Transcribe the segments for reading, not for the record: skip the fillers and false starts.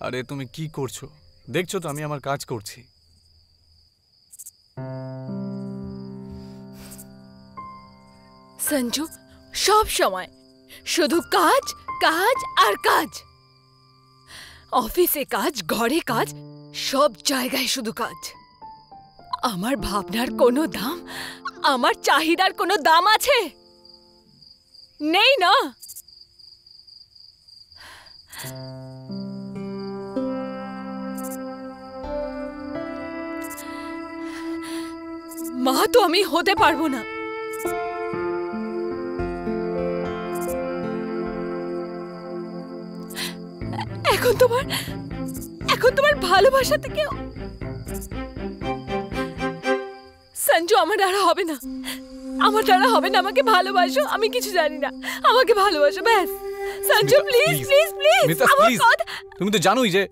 আরে তুমি কি করছো? দেখছো তো আমি আমার কাজ করছি। সঞ্জু সব সময় শুধু কাজ কাজ আর কাজ। অফিসে কাজ, ঘরে কাজ, সব জায়গায় শুধু কাজ। আমার ভাবনার কোনো দাম, আমার চাহিদার কোনো দাম আছে? নেই না। মা তো আমি হতে পারবো না। এখন তোমার ভালোবাসা থেকে সঞ্জু আমার দ্বারা হবে না, আমার দ্বারা হবে না। আমাকে ভালোবাসো, আমি কিছু জানি না, আমাকে ভালোবাসো ব্যাস। সঞ্জু প্লিজ প্লিজ প্লিজ আমার কথা। তুমি তো জানোই যে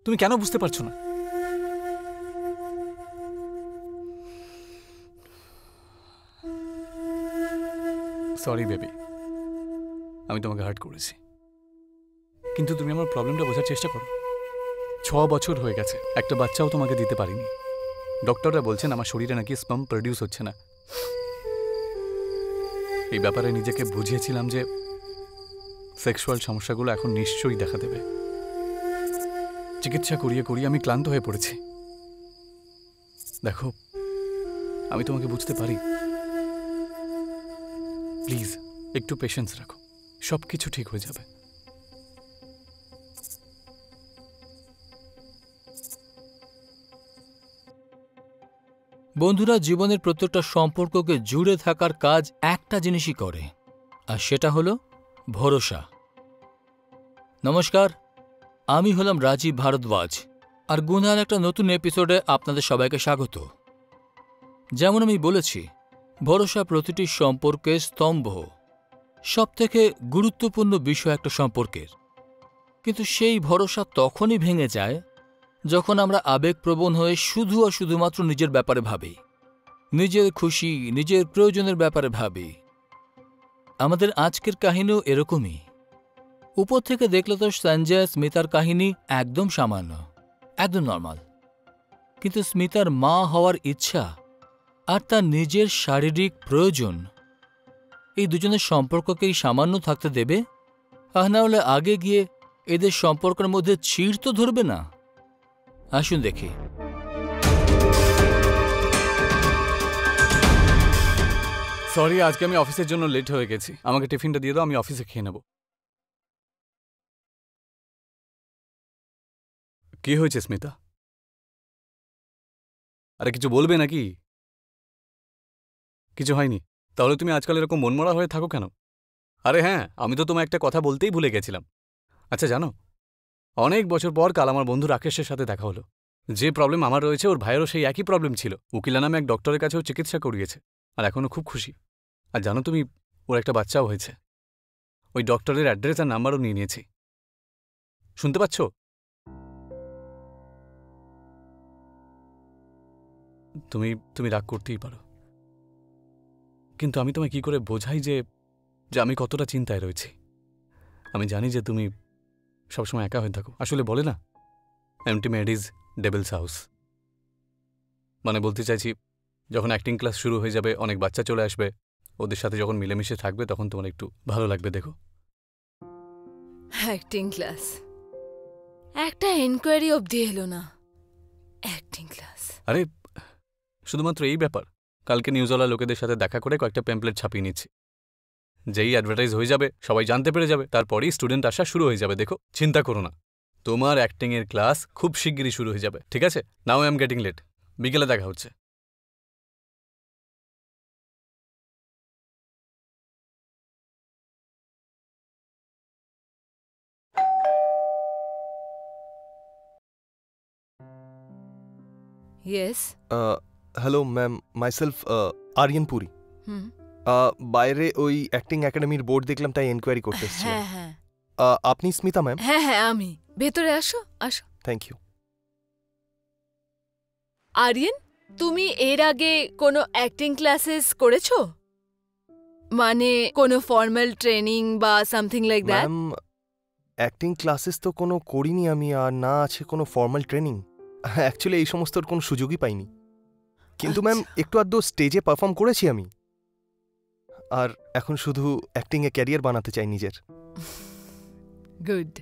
তুমি কেন বুঝতে পারছো না। সরি বেবি, আমি তোমাকে হার্ট করেছি, কিন্তু তুমি আমার প্রবলেমটা বোঝার চেষ্টা করো। 6 বছর হয়ে গেছে, একটা বাচ্চাও তোমাকে দিতে পারিনি। ডক্টররা বলছেন আমার শরীরে নাকি স্পার্ম প্রডিউস হচ্ছে না। এই ব্যাপারে নিজেকে বুঝিয়েছিলাম যে সেক্সুয়াল সমস্যাগুলো এখন নিশ্চয়ই দেখা দেবে। চিকিৎসা করিয়ে করিয়ে আমি ক্লান্ত হয়ে পড়েছি। দেখো, আমি তোমাকে বুঝতে পারি, প্লিজ একটু পেশেন্স রাখো, সব কিছু ঠিক হয়ে যাবে। বন্ধুরা, জীবনের প্রত্যেকটা সম্পর্ককে জুড়ে থাকার কাজ একটা জিনিসই করে, আর সেটা হলো ভরসা। নমস্কার, আমি হলাম রাজীব ভারদ্বাজ, আর গুনহার একটা নতুন এপিসোডে আপনাদের সবাইকে স্বাগত। যেমন আমি বলেছি, ভরসা প্রতিটি সম্পর্কের স্তম্ভ, সবথেকে গুরুত্বপূর্ণ বিষয় একটা সম্পর্কের। কিন্তু সেই ভরসা তখনই ভেঙে যায় যখন আমরা আবেগপ্রবণ হয়ে শুধু আর শুধুমাত্র নিজের ব্যাপারে ভাবি, নিজের খুশি, নিজের প্রয়োজনের ব্যাপারে ভাবি। আমাদের আজকের কাহিনীও এরকমই। উপর থেকে দেখলে তো সঞ্জয় স্মিতার কাহিনী একদম সামান্য, একদম নর্মাল। কিন্তু স্মিতার মা হওয়ার ইচ্ছা আর তার নিজের শারীরিক প্রয়োজন, এই দুজনের সম্পর্ককেই সামান্য থাকতে দেবে? না হলে আগে গিয়ে এদের সম্পর্কের মধ্যে চিড় তো ধরবে না? আসুন দেখি। সরি, আজকে আমি অফিসের জন্য লেট হয়ে গেছি। আমাকে টিফিনটা দিয়ে দাও, আমি অফিসে খেয়ে নেব। কি হয়েছে স্মিতা? আরে কিছু বলবে নাকি? কিছু হয়নি? তাহলে তুমি আজকাল এরকম মনমরা হয়ে থাকো কেন? আরে হ্যাঁ, আমি তো তোমায় একটা কথা বলতেই ভুলে গেছিলাম। আচ্ছা জানো, অনেক বছর পর কাল আমার বন্ধু রাকেশের সাথে দেখা হলো। যে প্রবলেম আমার রয়েছে ওর ভাইয়েরও সেই একই প্রবলেম ছিল। উকিলা নামে এক ডক্টরের কাছেও চিকিৎসা করিয়েছে, আর এখনও খুব খুশি। আর জানো তুমি, ওর একটা বাচ্চাও হয়েছে। ওই ডক্টরের অ্যাড্রেস আর নাম্বারও নিয়ে নিয়েছি। শুনতে পাচ্ছ? তুমি রাগ করতেই পারো, কিন্তু আমি তোমায় কি করে বোঝাই যে আমি কতটা চিন্তায় রয়েছি। আমি জানি যে তুমি সবসময় একা হয়ে থাকো। আসলে বলে না, empty mind is devil's house. মানে বলতে চাইছি, যখন অ্যাক্টিং ক্লাস শুরু হয়ে যাবে, অনেক বাচ্চা চলে আসবে, ওদের সাথে যখন মিলেমিশে থাকবে তখন তোমার একটু ভালো লাগবে। দেখো, অ্যাক্টিং ক্লাস, একটা এনকোয়ারি অবধি এলো না। Acting class? আরে শুধুমাত্র এই ব্যাপার, কালকে নিউজওয়ালা লোকেদের সাথে দেখা করে কয়েকটা প্যাম্পলেট ছাপিয়ে নিচ্ছি। যেই অ্যাডভার্টাইজ হয়ে যাবে, সবাই জানতে পেরে যাবে, তারপরেই স্টুডেন্ট আসা শুরু হয়ে যাবে। দেখো, চিন্তা করো না, তোমার অ্যাক্টিংয়ের ক্লাস খুব শিগগিরই শুরু হয়ে যাবে। ঠিক আছে? Now I am getting late, বিকেলে দেখা হচ্ছে। Yes. Hello ma'am, myself Aryan Puri. বাইরে ওই অ্যাক্টিং একাডেমির বোর্ড দেখলাম, তাই এনকোয়ারি করতে এসেছি। হ্যাঁ হ্যাঁ। আপনি স্মিতা ম্যাম? হ্যাঁ হ্যাঁ আমি। ভেতরে আসো আসো। Thank you. আরিয়ান, তুমি এর আগে কোনো অ্যাক্টিং ক্লাসেস করেছো? মানে কোনো ফর্মাল ট্রেনিং বা something like that? Ma'am, acting classes তো কোনো করিনি আমি, আর না আছে কোনো ফর্মাল ট্রেনিং। অ্যাকচুয়ালি এই সমস্তর কোনো সুযোগই পাইনি। কিন্তু ম্যাম একটু আধটু স্টেজে পারফর্ম করেছি আমি, আর এখন শুধু অ্যাক্টিংয়ে ক্যারিয়ার বানাতে চাই নিজের। গুড।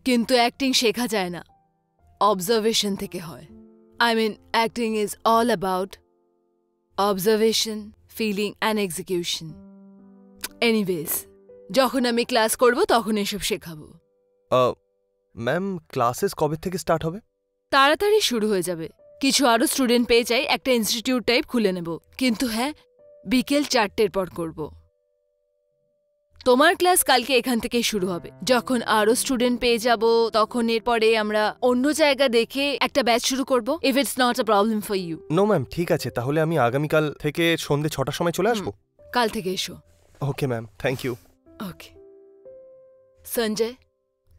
কিন্তু অ্যাক্টিং শেখা যায় না, অবজারভেশন থেকে হয়। I mean acting is all about observation, feeling and execution. Anyways, যখন আমি ক্লাস করব তখন এসব শেখাবো। ম্যাম ক্লাসেস কবে থেকে স্টার্ট হবে? তাড়াতাড়ি শুরু হয়ে যাবে। কিছু আরও স্টুডেন্ট পেয়ে যাই, একটা ইনস্টিটিউট টাইপ খুলে নেব। কিন্তু হ্যাঁ, বিকেল 4টের পর করব। তোমার ক্লাস কালকে এখান থেকেই শুরু হবে। যখন আরও স্টুডেন্ট পেয়ে যাব তখন এরপরে আমরা অন্য জায়গা দেখে একটা ব্যাচ শুরু করব, if it's not a problem for you. No ma'am, ঠিক আছে, তাহলে আমি আগামীকাল থেকে সন্ধ্যে 6টার সময় চলে আসবো। কাল থেকে এসো। Okay ma'am, thank you. Okay. Sanjay,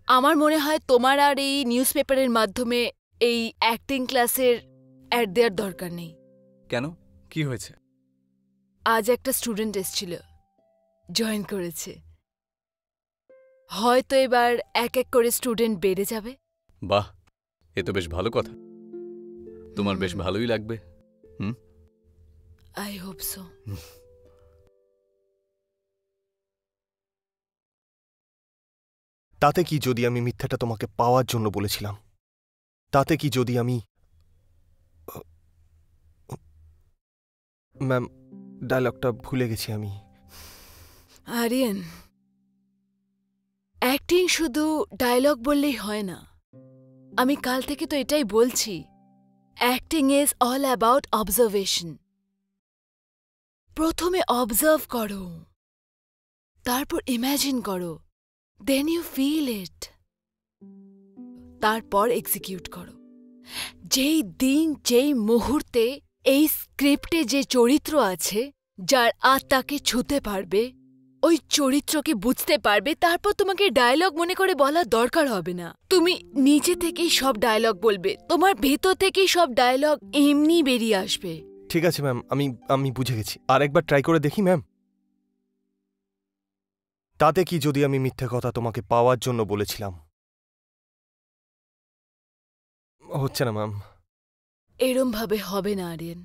আমার মনে হয় তোমার আর এই নিউজ পেপারের মাধ্যমে এই অ্যাক্টিং ক্লাসের অ্যাড দেওয়ার দরকার নেই। কেন, কি হয়েছে? আজ একটা স্টুডেন্ট এসেছিল, জয়েন করেছে। হয়তো এবার এক এক করে স্টুডেন্ট বেড়ে যাবে। বাহ, এ তো বেশ ভালো কথা। তোমার বেশ ভালোই লাগবে। I hope so. তাতে কি যদি আমি মিথ্যাটা তোমাকে পাওয়ার জন্য বলেছিলাম? তাতে কি যদি আমি... ম্যাম, ডায়লগটা ভুলে গেছি আমি। আরিয়ান, অ্যাক্টিং শুধু ডায়লগ বললেই হয় না। আমি কাল থেকে তো এটাই বলছি, acting is all about observation. প্রথমে অবজার্ভ করো, তারপর ইম্যাজিন করো, দেন ইউ ফিল ইট, তারপর এক্সিকিউট করো। যেই দিন, যেই মুহূর্তে এই স্ক্রিপ্টে যে চরিত্র আছে, যার আত্মাকে ছুঁতে পারবে, ওই চরিত্রকে বুঝতে পারবে, তারপর তোমাকে ডায়লগ মনে করে বলার দরকার হবে না। তুমি নিজে থেকেই সব ডায়লগ বলবে, তোমার ভেতর থেকেই সব ডায়লগ এমনি বেরিয়ে আসবে। ঠিক আছে ম্যাম, আমি বুঝে গেছি। আর একবার ট্রাই করে দেখি ম্যাম। তাতে কি যদি আমি মিথ্যে কথা তোমাকে পাওয়ার জন্য বলেছিলাম? হচ্ছে না ম্যাম। এরম ভাবে হবে না Aryan,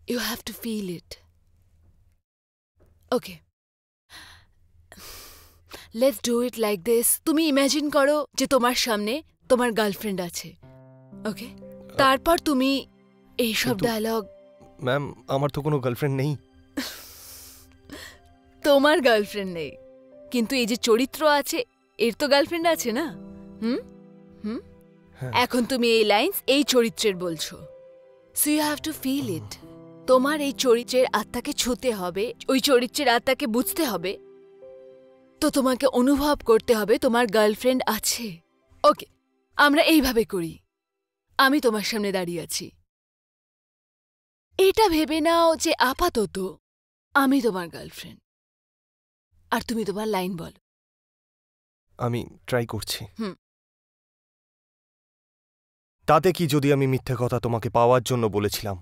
you have to feel it. Okay, let's do it like this. তুমি ইম্যাজিন করো যে তোমার সামনে তোমার গার্লফ্রেন্ড আছে, ওকে? তারপর তুমি এইসব ডায়লগ... ম্যাম, আমার তো কোনো গার্লফ্রেন্ড নেই। তোমার গার্লফ্রেন্ড নেই, কিন্তু এই যে চরিত্র আছে, এর তো গার্লফ্রেন্ড আছে না? হুম হুম এখন তুমি এই লাইনস এই চরিত্রের বলছো, so you have to feel it. তোমার এই চরিত্রের আত্মাকে ছুঁতে হবে, ওই চরিত্রের আত্মাকে বুঝতে হবে, তো তোমাকে অনুভব করতে হবে তোমার গার্লফ্রেন্ড আছে। ওকে, আমরা এইভাবে করি। আমি তোমার সামনে দাঁড়িয়ে আছি, এটা ভেবে নাও যে আপাতত আমি তোমার গার্লফ্রেন্ড, আর তুমি তোমার লাইন বলো। আমি ট্রাই করছি। হুম। তাতে কি যদি আমি মিথ্যে কথা তোমাকে পাওয়ার জন্য বলেছিলাম?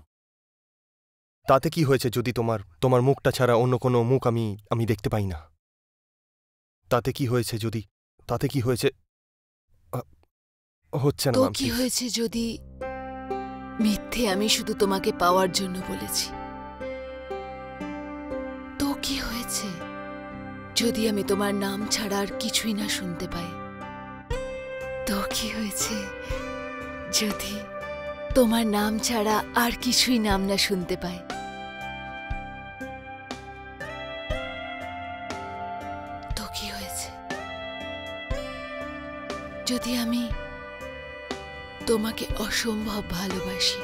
তাতে কি হয়েছে যদি তোমার মুখটা ছাড়া অন্য কোনো মুখ আমি দেখতে পাই না? তাতে কি হয়েছে যদি... তাতে কি হয়েছে... হচ্ছে না তো ম্যাম, কি please। হয়েছে যদি মিথ্যে আমি শুধু তোমাকে পাওয়ার জন্য বলেছি? তো কি হয়েছে যদি আমি তোমার নাম ছাড়া আর কিছুই না শুনতে পাই? তো কি হয়েছে যদি তোমার নাম ছাড়া আর কিছুই নাম না শুনতে পাই? তো কি হয়েছে যদি আমি তোমাকে অসম্ভব ভালোবাসি?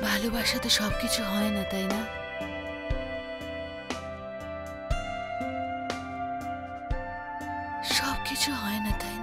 ভালোবাসা তো সবকিছু হয় না, তাই না? সবকিছু হয় না, তাই না?